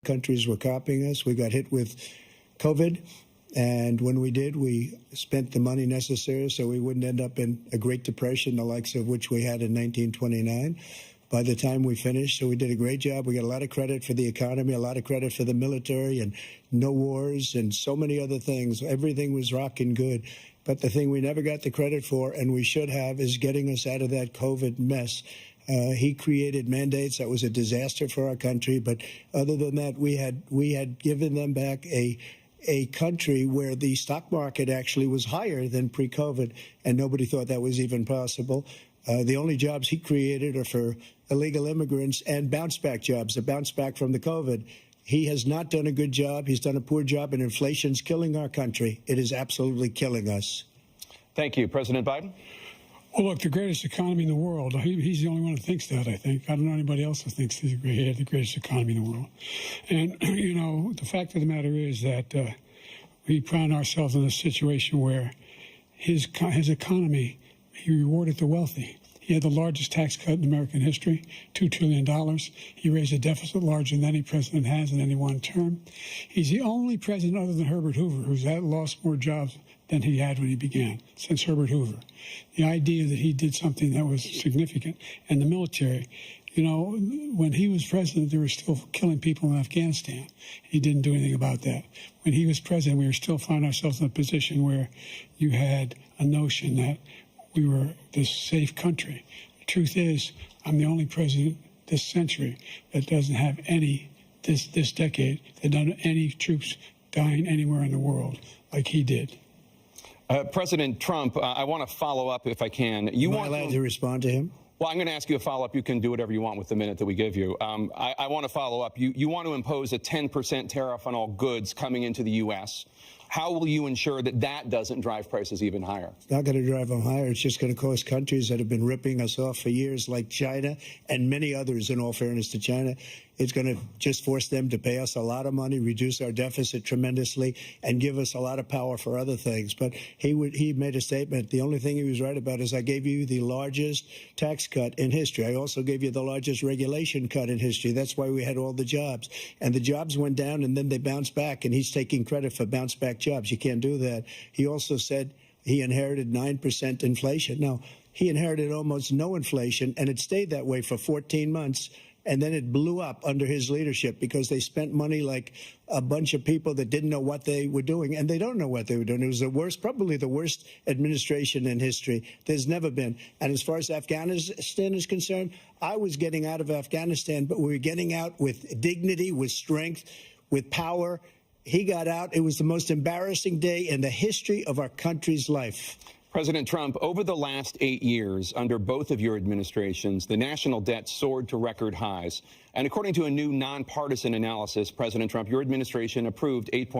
countries were copying us. We got hit with COVID. And when we did, we spent the money necessary so we wouldn't end up in a Great Depression, the likes of which we had in 1929. By the time we finished, so we did a great job. We got a lot of credit for the economy, a lot of credit for the military, and no wars and so many other things. Everything was rocking good. But the thing we never got the credit for, and we should have, is getting us out of that COVID mess. He created mandates that was a disaster for our country. But other than that, we had given them back a country where the stock market actually was higher than pre-COVID, and nobody thought that was even possible. The only jobs he created are for illegal immigrants and bounce-back jobs, the bounce back from the COVID. He has not done a good job. He's done a poor job, and inflation's killing our country. It is absolutely killing us. Thank you. President Biden? Well, look, the greatest economy in the world. He's the only one who thinks that, I think. I don't know anybody else who thinks he had the greatest economy in the world. And, you know, the fact of the matter is that we found ourselves in a situation where his economy, he rewarded the wealthy. He had the largest tax cut in American history, $2 trillion. He raised a deficit larger than any president has in any one term. He's the only president other than Herbert Hoover who's lost more jobs than he had when he began, since Herbert Hoover. The idea that he did something that was significant. And the military, you know, when he was president, they were still killing people in Afghanistan. He didn't do anything about that. When he was president, we were still finding ourselves in a position where you had a notion that we were this safe country. The truth is, I'm the only president this century that doesn't have this decade, that doesn't have any troops dying anywhere in the world like he did. President Trump, I want to follow up if I can. Am I allowed to respond to him? Well, I'm going to ask you a follow-up. You can do whatever you want with the minute that we give you. I want to follow up. You want to impose a 10% tariff on all goods coming into the U.S. How will you ensure that that doesn't drive prices even higher? It's not going to drive them higher. It's just going to cost countries that have been ripping us off for years, like China and many others, in all fairness to China. It's going to just force them to pay us a lot of money, reduce our deficit tremendously, and give us a lot of power for other things. But he made a statement. The only thing he was right about is I gave you the largest tax cut in history. I also gave you the largest regulation cut in history. That's why we had all the jobs. And the jobs went down, and then they bounced back, and he's taking credit for bounce-back jobs. You can't do that. He also said he inherited 9% inflation. Now, he inherited almost no inflation, and it stayed that way for 14 months. And then it blew up under his leadership because they spent money like a bunch of people that didn't know what they were doing. And they don't know what they were doing. It was the worst, probably the worst administration in history. There's never been. And as far as Afghanistan is concerned, I was getting out of Afghanistan, but we were getting out with dignity, with strength, with power. He got out. It was the most embarrassing day in the history of our country's life. President Trump, over the last 8 years, under both of your administrations, the national debt soared to record highs. And according to a new nonpartisan analysis, President Trump, your administration approved 8.